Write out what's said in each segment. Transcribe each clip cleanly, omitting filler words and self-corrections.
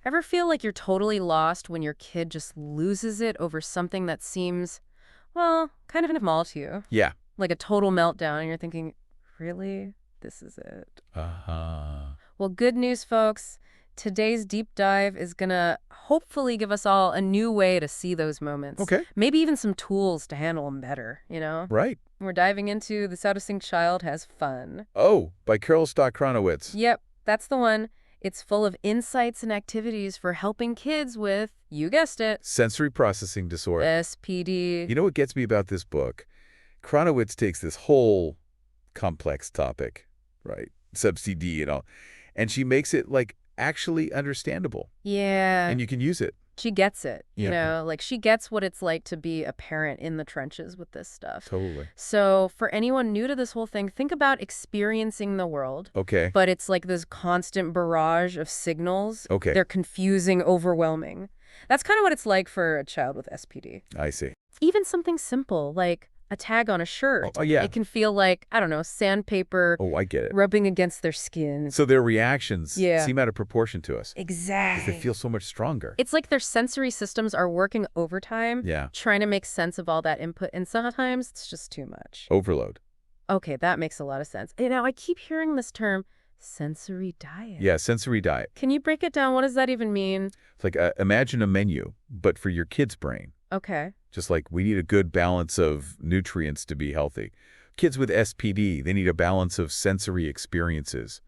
Ever feel like you're totally lost when your kid just loses it over something that seems, well, kind of small to you? Yeah. Like a total meltdown, and you're thinking, really? This is it? Uh-huh. Well, good news, folks. Today's deep dive is gonna hopefully give us all a new way to see those moments. Okay. Maybe even some tools to handle them better, Right. We're diving into This How to Sing Child Has Fun. Oh, by Carol Stock Kronowitz. Yep, that's the one. It's full of insights and activities for helping kids with, you guessed it, Sensory processing disorder. SPD. You know what gets me about this book? Kronowitz takes this whole complex topic, right? Sub-CD and all, and she makes it, like, actually understandable. Yeah, And you can use it. she gets it, Yeah. like she gets what it's like to be a parent in the trenches with this stuff. Totally. So for anyone new to this whole thing, think about experiencing the world. Okay. But it's like this constant barrage of signals. Okay. They're confusing, overwhelming. That's kind of what it's like for a child with SPD. I see. Even something simple like a tag on a shirt. Oh, yeah. It can feel like, I don't know, sandpaper Oh, I get it. rubbing against their skin. So their reactions Yeah. seem out of proportion to us. Exactly. Because they feel so much stronger. It's like their sensory systems are working overtime, Yeah. trying to make sense of all that input, and sometimes it's just too much. Overload. Okay, that makes a lot of sense. I keep hearing this term, sensory diet. Yeah, sensory diet. Can you break it down? What does that even mean? It's like, imagine a menu, but for your kid's brain. Okay. Just like we need a good balance of nutrients to be healthy. Kids with SPD, they need a balance of sensory experiences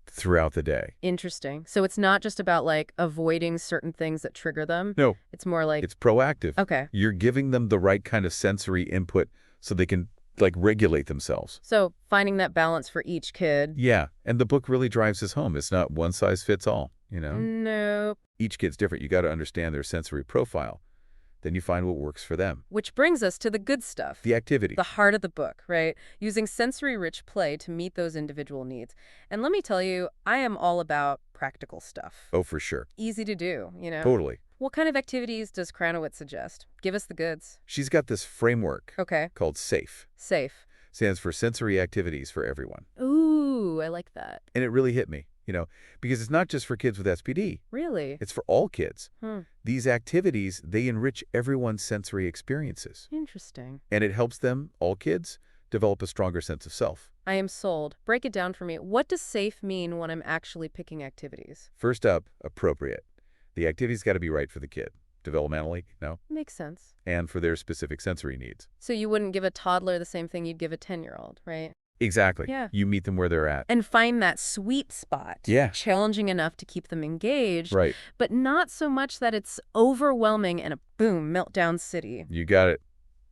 throughout the day. Interesting. So it's not just about, like, avoiding certain things that trigger them? No, It's more like... it's proactive. Okay. You're giving them the right kind of sensory input so they can, like, regulate themselves. So finding that balance for each kid. Yeah, and the book really drives this home. It's not one size fits all, Nope. Each kid's different. You got to understand their sensory profile. Then you find what works for them. Which brings us to the good stuff. The activity. The heart of the book, right? Using sensory-rich play to meet those individual needs. And let me tell you, I am all about practical stuff. Oh, for sure. Easy to do, Totally. What kind of activities does Kranowitz suggest? Give us the goods. She's got this framework Okay. called SAFE. Safe. Stands for Sensory Activities for Everyone. Ooh, I like that. And it really hit me, because it's not just for kids with SPD. Really? It's for all kids. Hmm. These activities, they enrich everyone's sensory experiences. Interesting. And it helps them, all kids, develop a stronger sense of self. I am sold. Break it down for me. What does safe mean when I'm actually picking activities? First up, appropriate. The activity's got to be right for the kid. Developmentally, Makes sense. and for their specific sensory needs. So you wouldn't give a toddler the same thing you'd give a 10-year-old, right? Exactly. Yeah. You meet them where they're at. And find that sweet spot. Yeah. Challenging enough to keep them engaged. Right. But not so much that it's overwhelming and a boom, meltdown city. You got it.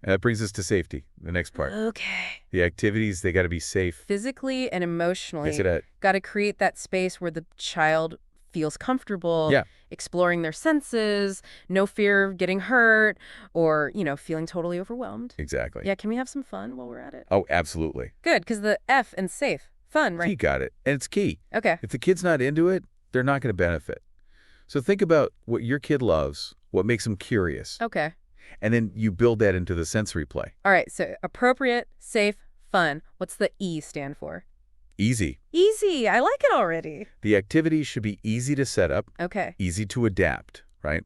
And that brings us to safety, the next part. Okay. The activities, they got to be safe. Physically and emotionally. I said that. Got to create that space where the child feels comfortable, Yeah. exploring their senses, no fear of getting hurt, or, feeling totally overwhelmed. Exactly. Yeah, can we have some fun while we're at it? Oh, absolutely. Good, because the F in safe, fun, You right? got it. And it's key. Okay. If the kid's not into it, they're not going to benefit. So think about what your kid loves, what makes them curious, Okay. and then you build that into the sensory play. All right, so appropriate, safe, fun. What's the E stand for? Easy. Easy. I like it already. The activities should be easy to set up, Okay. easy to adapt, right?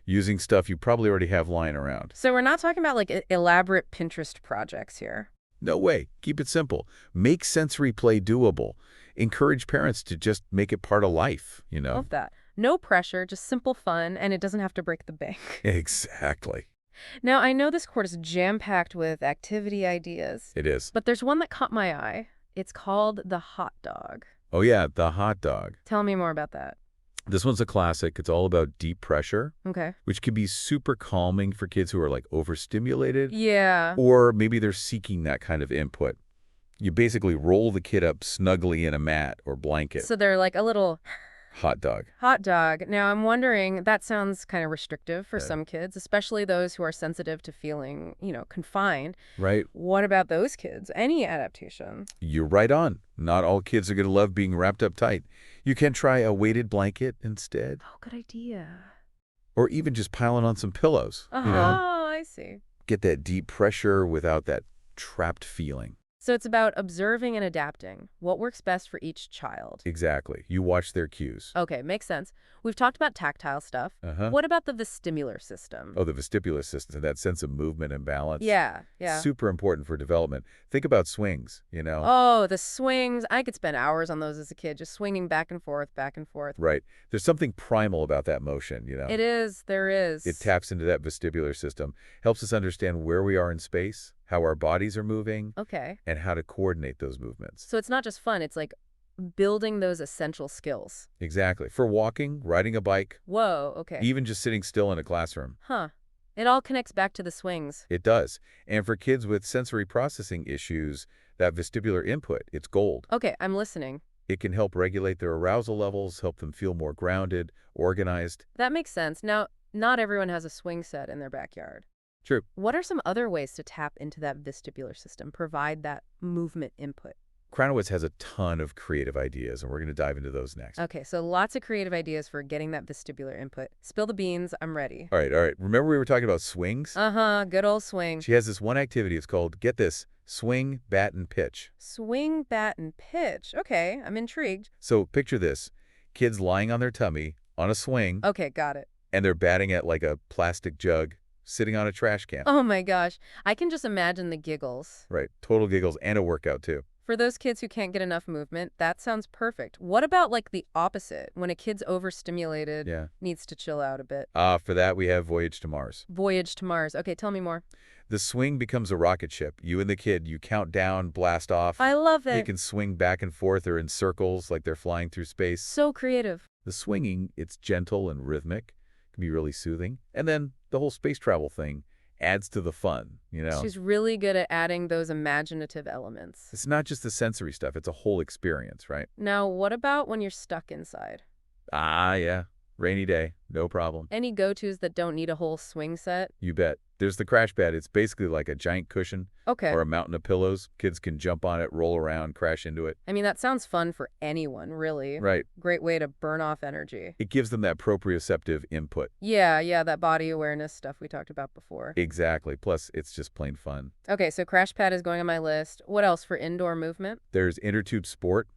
Using stuff you probably already have lying around. So we're not talking about like elaborate Pinterest projects here. No way. Keep it simple. Make sensory play doable. Encourage parents to just make it part of life, Love that. No pressure, just simple fun, and it doesn't have to break the bank. Exactly. Now, I know this course is jam-packed with activity ideas, It is. but there's one that caught my eye. It's called the hot dog. Oh, yeah, the hot dog. Tell me more about that. This one's a classic. It's all about deep pressure, Okay. which can be super calming for kids who are like overstimulated, Yeah. or maybe they're seeking that kind of input. You basically roll the kid up snugly in a mat or blanket. So they're like a little Hot dog. hot dog. Now, I'm wondering, that sounds kind of restrictive for some kids, especially those who are sensitive to feeling, confined. Right? What about those kids? Any adaptation? You're right on. Not all kids are going to love being wrapped up tight. You can try a weighted blanket instead, Oh, good idea. or even just piling on some pillows. Oh, I see. Get that deep pressure without that trapped feeling. So it's about observing and adapting. What works best for each child? Exactly. You watch their cues. Okay, makes sense. We've talked about tactile stuff. Uh-huh. What about the vestibular system? Oh, the vestibular system, that sense of movement and balance. Yeah. Super important for development. Think about swings, you know? Oh, the swings. I could spend hours on those as a kid, just swinging back and forth, back and forth. Right. There's something primal about that motion, you know? It is, there It is. taps into that vestibular system, helps us understand where we are in space, how our bodies are moving, Okay. and how to coordinate those movements. So it's not just fun, it's like building those essential skills. Exactly. For walking, riding a bike, Whoa, okay. even just sitting still in a classroom. Huh. It all connects back to the swings. It does. And for kids with sensory processing issues, that vestibular input, it's gold. Okay, I'm listening. It can help regulate their arousal levels, help them feel more grounded, organized. That makes sense. Now, not everyone has a swing set in their backyard. True. What are some other ways to tap into that vestibular system, provide that movement input? Kranowitz has a ton of creative ideas, and we're going to dive into those next. Okay, so lots of creative ideas for getting that vestibular input. Spill the beans, I'm ready. All right. Remember we were talking about swings? Uh-huh, good old swing. She has this one activity. It's called, get this, swing, bat, and pitch. Swing, bat, and pitch. Okay, I'm intrigued. So picture this. Kids lying on their tummy on a swing, Okay, got it. and they're batting at like a plastic jug sitting on a trash can. Oh my gosh, I can just imagine the giggles. Right. Total giggles and a workout, too. For those kids who can't get enough movement, that sounds perfect. What about like the opposite, when a kid's overstimulated, Yeah. needs to chill out a bit? For that, we have Voyage to Mars. Voyage to Mars. Okay, tell me more. The swing becomes a rocket ship. You and the kid, you count down, blast off. I love They it. can swing back and forth or in circles like they're flying through space. So creative. The swinging, it's gentle and rhythmic, can be really soothing. And then the whole space travel thing adds to the fun, you know? She's really good at adding those imaginative elements. It's not just the sensory stuff, it's a whole experience, right? Now, what about when you're stuck inside? Yeah. Rainy day, no problem. Any go-tos that don't need a whole swing set? You bet. There's the crash pad. It's basically like a giant cushion Okay. or a mountain of pillows. Kids can jump on it, roll around, crash into it. I mean, that sounds fun for anyone, really. Right. Great way to burn off energy. It gives them that proprioceptive input. Yeah, that body awareness stuff we talked about before. Exactly. Plus, it's just plain fun. Okay, so crash pad is going on my list. What else for indoor movement? There's Intertube Sport.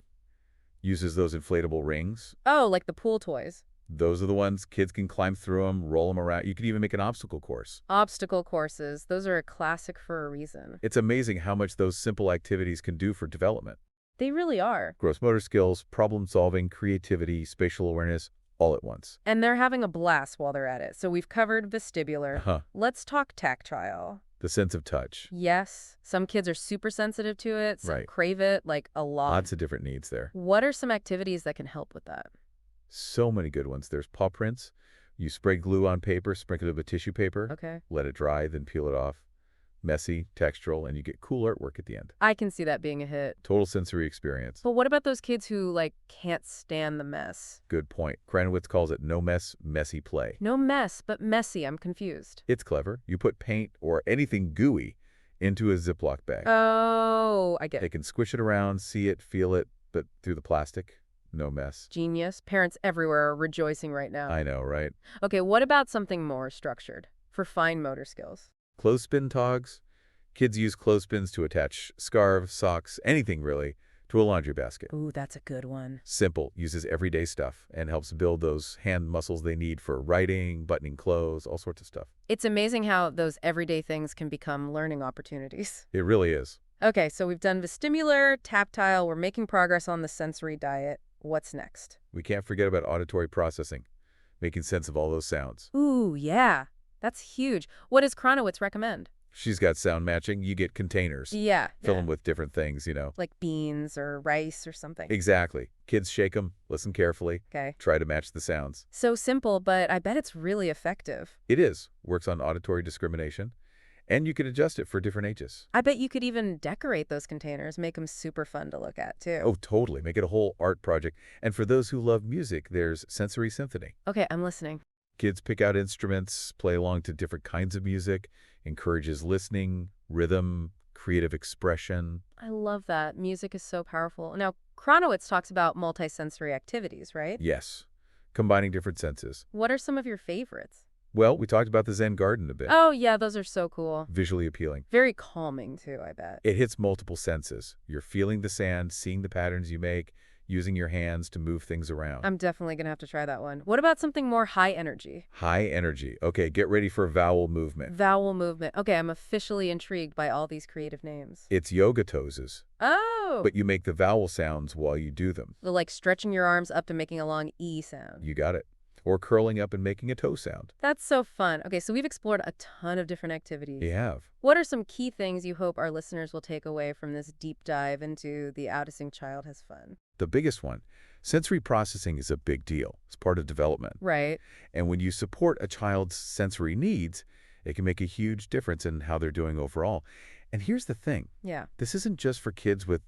Uses those inflatable rings. Oh, like the pool toys. Those are the ones kids can climb through them, roll them around. You could even make an obstacle course. Obstacle courses. Those are a classic for a reason. It's amazing how much those simple activities can do for development. They really are. Gross motor skills, problem solving, creativity, spatial awareness, all at once. And they're having a blast while they're at it. So we've covered vestibular. Huh. Let's talk tactile. The sense of touch. Yes, some kids are super sensitive to it, some Right. crave it like a lot. Lots of different needs there. What are some activities that can help with that? So many good ones. There's paw prints. You spray glue on paper, sprinkle it with tissue paper, Okay. let it dry, then peel it off. Messy, textural, and you get cool artwork at the end. I can see that being a hit. Total sensory experience. But what about those kids who, like, can't stand the mess? Good point. Kranowitz calls it no mess, messy play. No mess, but messy. I'm confused. It's clever. You put paint or anything gooey into a Ziploc bag. Oh, I get They it. can squish it around, see it, feel it, but through the plastic, no mess. Genius. Parents everywhere are rejoicing right now. I know, right? Okay, what about something more structured for fine motor skills? Clothespin togs. Kids use clothespins to attach scarves, socks, anything really, to a laundry basket. Ooh, that's a good one. Simple, uses everyday stuff, and helps build those hand muscles they need for writing, buttoning clothes, all sorts of stuff. It's amazing how those everyday things can become learning opportunities. It really is. Okay, so we've done vestibular, tactile, we're making progress on the sensory diet. What's next? We can't forget about auditory processing, making sense of all those sounds. Ooh, yeah. That's huge. What does Kranowitz recommend? She's got sound matching. You get containers. Yeah. Fill them with different things, you know. Like beans or rice or something. Exactly. Kids shake them, listen carefully, Okay. try to match the sounds. So simple, but I bet it's really effective. It is. Works on auditory discrimination. And you can adjust it for different ages. I bet you could even decorate those containers, make them super fun to look at, too. Oh, totally. Make it a whole art project. And for those who love music, there's Sensory Symphony. Okay, I'm listening. Kids pick out instruments, play along to different kinds of music, encourages listening, rhythm, creative expression. I love that. Music is so powerful. Now, Kranowitz talks about multisensory activities, right? Yes, combining different senses. What are some of your favorites? Well, we talked about the Zen garden a bit. Oh, yeah, those are so cool. Visually appealing. Very calming, too, I bet. It hits multiple senses. You're feeling the sand, seeing the patterns you make, using your hands to move things around. I'm definitely going to have to try that one. What about something more high energy? High energy. Okay, get ready for vowel movement. Vowel movement. Okay, I'm officially intrigued by all these creative names. It's yoga poses, Oh! but you make the vowel sounds while you do them. Like stretching your arms up to making a long E sound. You got it. Or curling up and making a toe sound. That's so fun. Okay, so we've explored a ton of different activities. You have. What are some key things you hope our listeners will take away from this deep dive into the Addising Child Has Fun? The biggest one, sensory processing is a big deal. It's part of development. Right. And when you support a child's sensory needs, it can make a huge difference in how they're doing overall. And here's the thing. Yeah. This isn't just for kids with,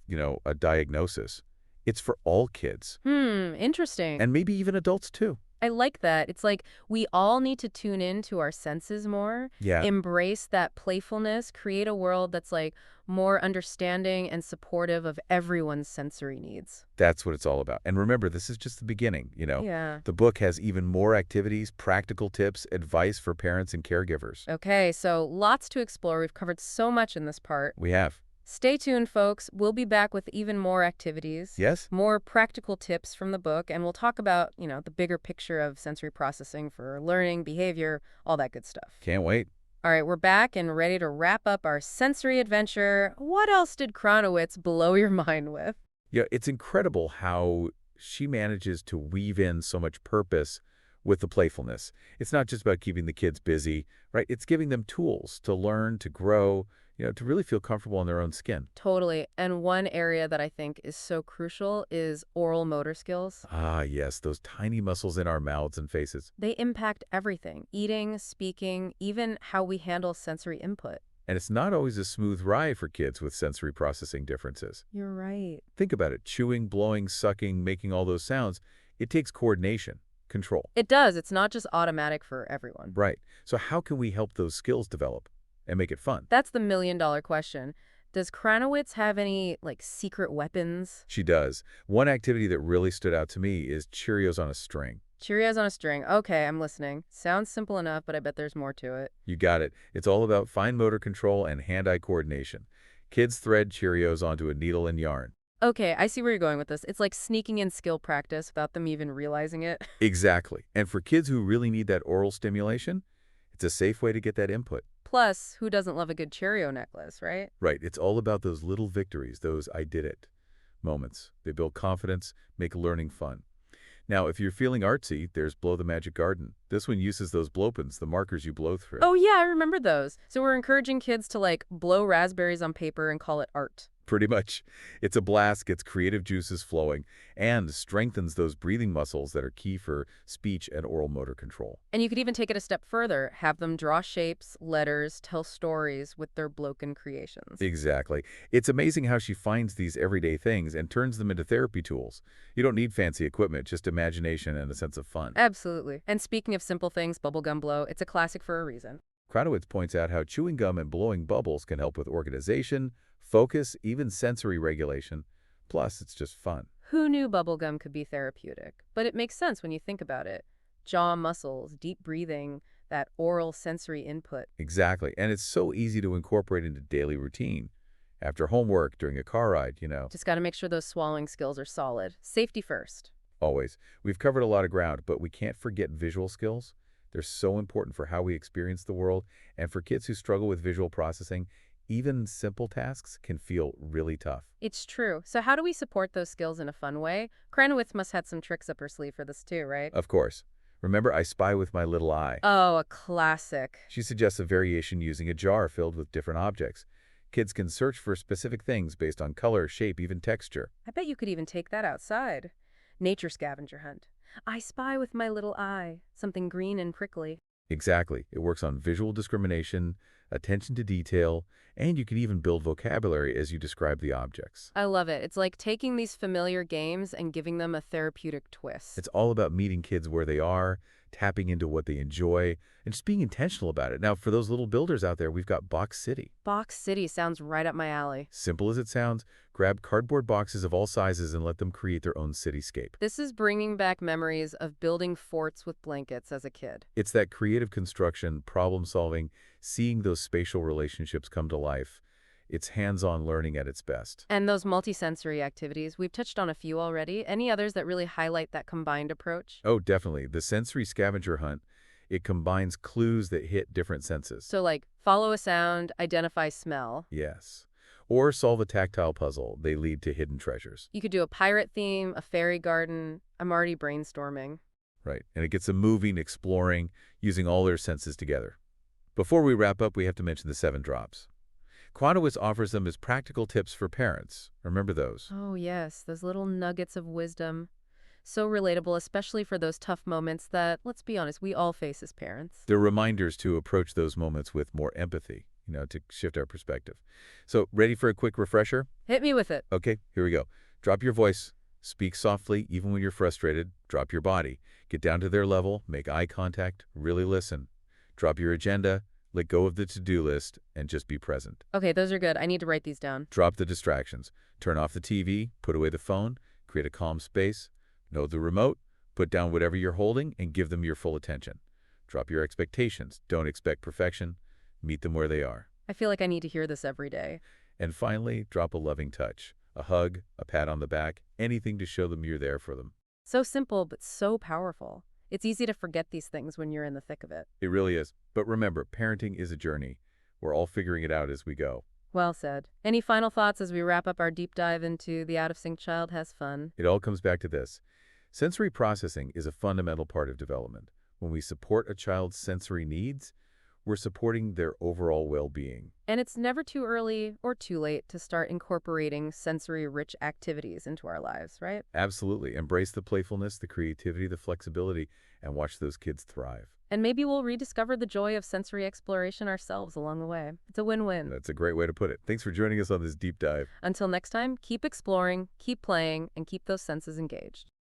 a diagnosis. It's for all kids. Interesting. And maybe even adults too. I like that. It's like we all need to tune in to our senses more, Yeah. embrace that playfulness, create a world that's like more understanding and supportive of everyone's sensory needs. That's what it's all about. And remember, this is just the beginning. Yeah. The book has even more activities, practical tips, advice for parents and caregivers. Okay, so lots to explore. We've covered so much in this part. We have. Stay tuned, folks. We'll be back with even more activities. Yes? More practical tips from the book, and we'll talk about, the bigger picture of sensory processing for learning, behavior, all that good stuff. Can't wait. All right, we're back and ready to wrap up our sensory adventure. What else did Kronowitz blow your mind with? Yeah, it's incredible how she manages to weave in so much purpose with the playfulness. It's not just about keeping the kids busy, right? It's giving them tools to learn, to grow, to really feel comfortable in their own skin. Totally. And one area that I think is so crucial is oral motor skills. Ah, yes, those tiny muscles in our mouths and faces. They impact everything, eating, speaking, even how we handle sensory input. And it's not always a smooth ride for kids with sensory processing differences. You're right. Think about it. Chewing, blowing, sucking, making all those sounds, it takes coordination, control. It does. It's not just automatic for everyone. Right. So how can we help those skills develop and make it fun? That's the million-dollar question. Does Kronowitz have any, secret weapons? She does. One activity that really stood out to me is Cheerios on a string. Cheerios on a string. Okay, I'm listening. Sounds simple enough, but I bet there's more to it. You got it. It's all about fine motor control and hand-eye coordination. Kids thread Cheerios onto a needle and yarn. Okay, I see where you're going with this. It's like sneaking in skill practice without them even realizing it. Exactly. And for kids who really need that oral stimulation, it's a safe way to get that input. Plus, who doesn't love a good Cheerio necklace, right? Right. It's all about those little victories, those I did it moments. They build confidence, make learning fun. Now, if you're feeling artsy, there's Blow the Magic Garden. This one uses those blowpens, the markers you blow through. Oh, yeah, I remember those. So we're encouraging kids to, blow raspberries on paper and call it art. Pretty much. It's a blast, gets creative juices flowing, and strengthens those breathing muscles that are key for speech and oral motor control. And you could even take it a step further, have them draw shapes, letters, tell stories with their Bloken creations. Exactly. It's amazing how she finds these everyday things and turns them into therapy tools. You don't need fancy equipment, just imagination and a sense of fun. Absolutely. And speaking of simple things, bubblegum blow, it's a classic for a reason. Kronowitz points out how chewing gum and blowing bubbles can help with organization, focus, even sensory regulation. Plus, it's just fun. Who knew bubblegum could be therapeutic? But it makes sense when you think about it. Jaw muscles, deep breathing, that oral sensory input. Exactly. And it's so easy to incorporate into daily routine. After homework, during a car ride, Just got to make sure those swallowing skills are solid. Safety first. Always. We've covered a lot of ground, but we can't forget visual skills. They're so important for how we experience the world. And for kids who struggle with visual processing, even simple tasks can feel really tough. It's true. So how do we support those skills in a fun way? Kronowitz must have some tricks up her sleeve for this too, right? Of course. Remember, I spy with my little eye. Oh, a classic. She suggests a variation using a jar filled with different objects. Kids can search for specific things based on color, shape, even texture. I bet you could even take that outside. Nature scavenger hunt. I spy with my little eye. Something green and prickly. Exactly. It works on visual discrimination, attention to detail, and you can even build vocabulary as you describe the objects. I love it. It's like taking these familiar games and giving them a therapeutic twist. It's all about meeting kids where they are, tapping into what they enjoy, and just being intentional about it. Now, for those little builders out there, we've got Box City. Box City sounds right up my alley. Simple as it sounds, grab cardboard boxes of all sizes and let them create their own cityscape. This is bringing back memories of building forts with blankets as a kid. It's that creative construction, problem solving, seeing those spatial relationships come to life. It's hands-on learning at its best. And those multisensory activities, we've touched on a few already. Any others that really highlight that combined approach? Oh, definitely. The sensory scavenger hunt, it combines clues that hit different senses. So like follow a sound, identify smell. Yes. Or solve a tactile puzzle. They lead to hidden treasures. You could do a pirate theme, a fairy garden. I'm already brainstorming. Right. And it gets them moving, exploring, using all their senses together. Before we wrap up, we have to mention the 7 drops. Quantowitz offers them as practical tips for parents. Remember those. Oh yes, those little nuggets of wisdom. So relatable, especially for those tough moments that, let's be honest, we all face as parents. They're reminders to approach those moments with more empathy, to shift our perspective. So, ready for a quick refresher? Hit me with it. Okay, here we go. Drop your voice. Speak softly, even when you're frustrated. Drop your body. Get down to their level. Make eye contact. Really listen. Drop your agenda. Let go of the to-do list and just be present. Okay, those are good. I need to write these down. Drop the distractions. Turn off the TV, put away the phone, create a calm space. Know the remote, put down whatever you're holding, and give them your full attention. Drop your expectations. Don't expect perfection. Meet them where they are. I feel like I need to hear this every day. And finally, drop a loving touch. A hug, a pat on the back, anything to show them you're there for them. So simple, but so powerful. It's easy to forget these things when you're in the thick of it. It really is. But remember, parenting is a journey. We're all figuring it out as we go. Well said. Any final thoughts as we wrap up our deep dive into The Out of Sync Child Has Fun? It all comes back to this. Sensory processing is a fundamental part of development. When we support a child's sensory needs, we're supporting their overall well-being. And it's never too early or too late to start incorporating sensory-rich activities into our lives, right? Absolutely. Embrace the playfulness, the creativity, the flexibility, and watch those kids thrive. And maybe we'll rediscover the joy of sensory exploration ourselves along the way. It's a win-win. That's a great way to put it. Thanks for joining us on this deep dive. Until next time, keep exploring, keep playing, and keep those senses engaged.